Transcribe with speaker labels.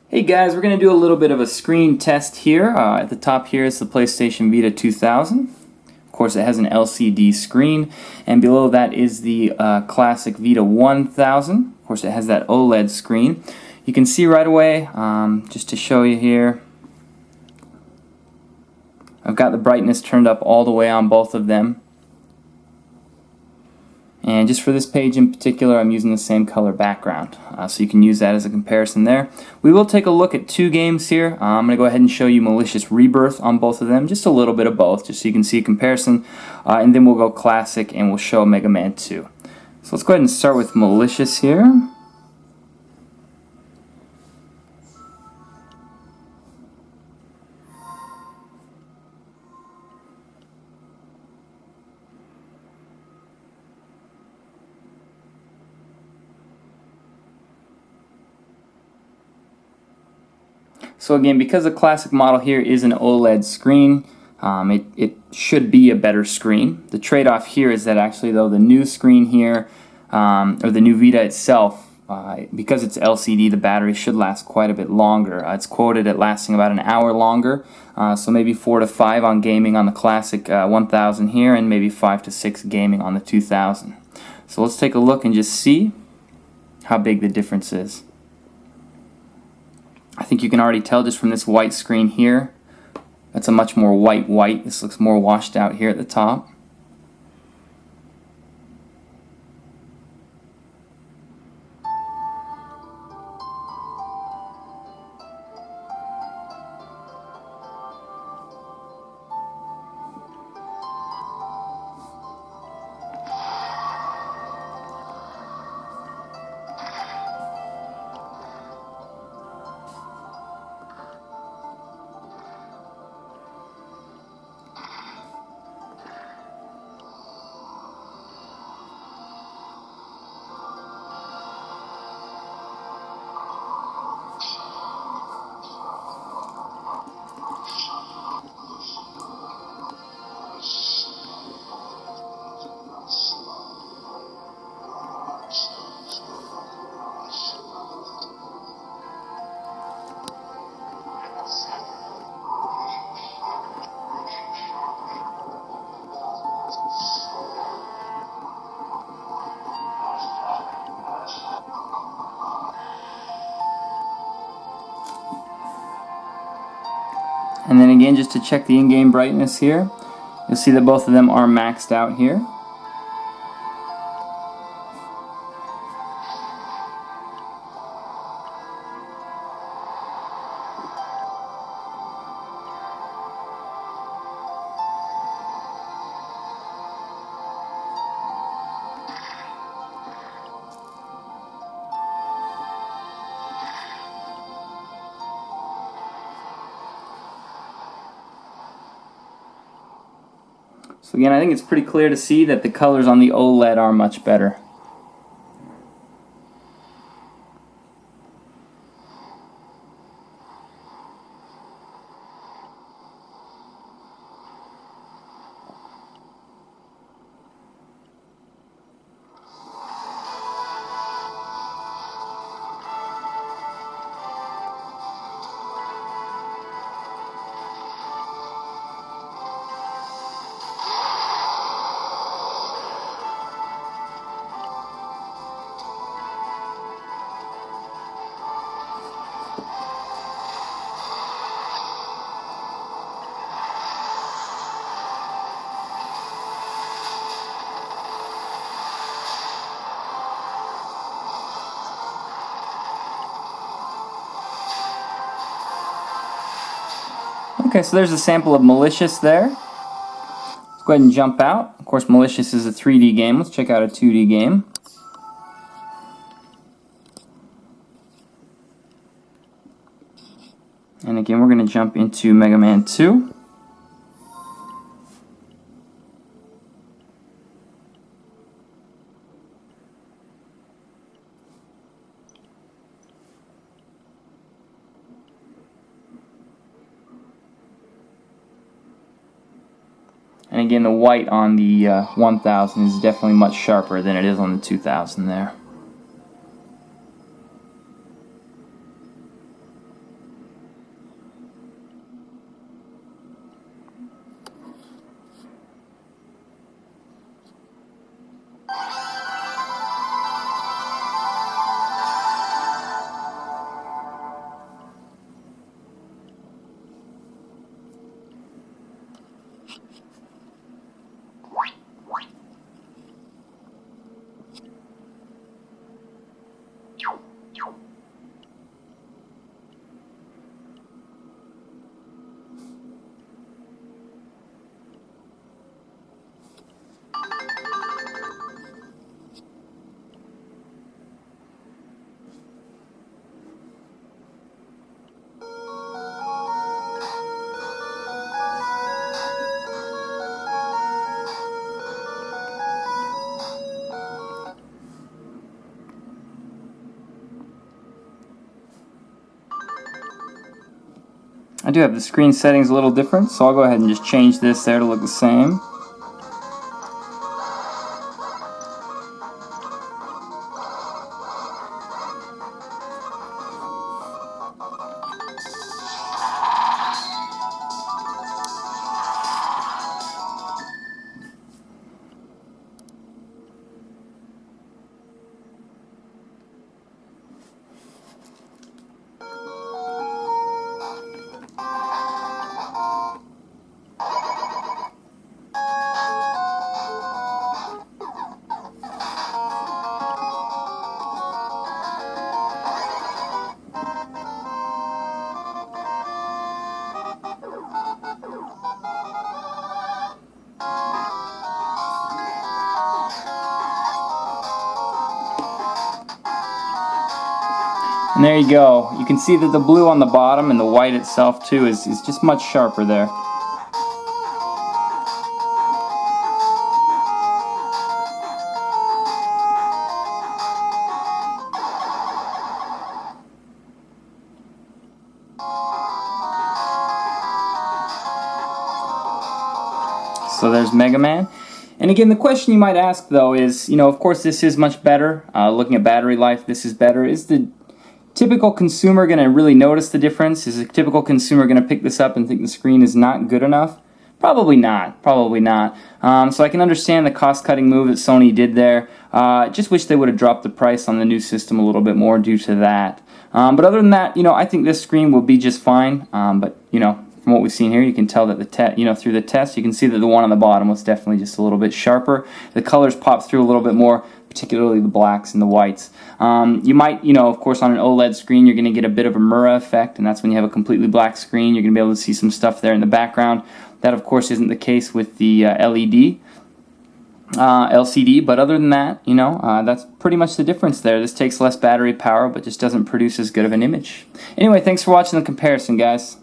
Speaker 1: Hey guys, we're going to do a little bit of a screen test here. At the top here is the PlayStation Vita 2000. Of course, it has an LCD screen, and below that is the classic Vita 1000. Of course, it has that OLED screen. You can see right away, just to show you here, I've got the brightness turned up all the way on both of them. And just for this page in particular, I'm using the same color background. So you can use that as a comparison there. We will take a look at two games here. I'm going to go ahead and show you Malicious Rebirth on both of them. Just a little bit of both, just so you can see a comparison. And then we'll go Classic and we'll show Mega Man 2. So let's go ahead and start with Malicious here. So again, because the classic model here is an OLED screen, it should be a better screen. The trade-off here is that actually though the new screen here, or the new Vita itself, because it's LCD, the battery should last quite a bit longer. It's quoted at lasting about an hour longer, so maybe 4 to 5 on gaming on the classic 1000 here, and maybe 5 to 6 gaming on the 2000. So let's take a look and just see how big the difference is. I think you can already tell just from this white screen here, that's a much more white. This looks more washed out here at the top. And then again, just to check the in-game brightness here, you'll see that both of them are maxed out here. So again, I think it's pretty clear to see that the colors on the OLED are much better. Okay, so there's a sample of Malicious there. Let's go ahead and jump out. Of course, Malicious is a 3D game. Let's check out a 2D game. And again, we're going to jump into Mega Man 2. And again, the white on the 1000 is definitely much sharper than it is on the 2000 there. I do have the screen settings a little different, so I'll go ahead and just change this there to look the same. And there you go. You can see that the blue on the bottom and the white itself too is just much sharper there. So there's Mega Man. And again, the question you might ask though is, of course this is much better. Looking at battery life, this is better. Is the typical consumer going to really notice the difference? Is a typical consumer going to pick this up and think the screen is not good enough? Probably not. Probably not. So I can understand the cost-cutting move that Sony did there. Just wish they would have dropped the price on the new system a little bit more due to that. But other than that, I think this screen will be just fine. But from what we've seen here, you can tell that through the test, you can see that the one on the bottom was definitely just a little bit sharper. The colors pop through a little bit more, particularly the blacks and the whites. You might, of course, on an OLED screen, you're going to get a bit of a mirror effect, and that's when you have a completely black screen. You're going to be able to see some stuff there in the background. That, of course, isn't the case with the LED. LCD, but other than that, that's pretty much the difference there. This takes less battery power, but just doesn't produce as good of an image. Anyway, thanks for watching the comparison, guys.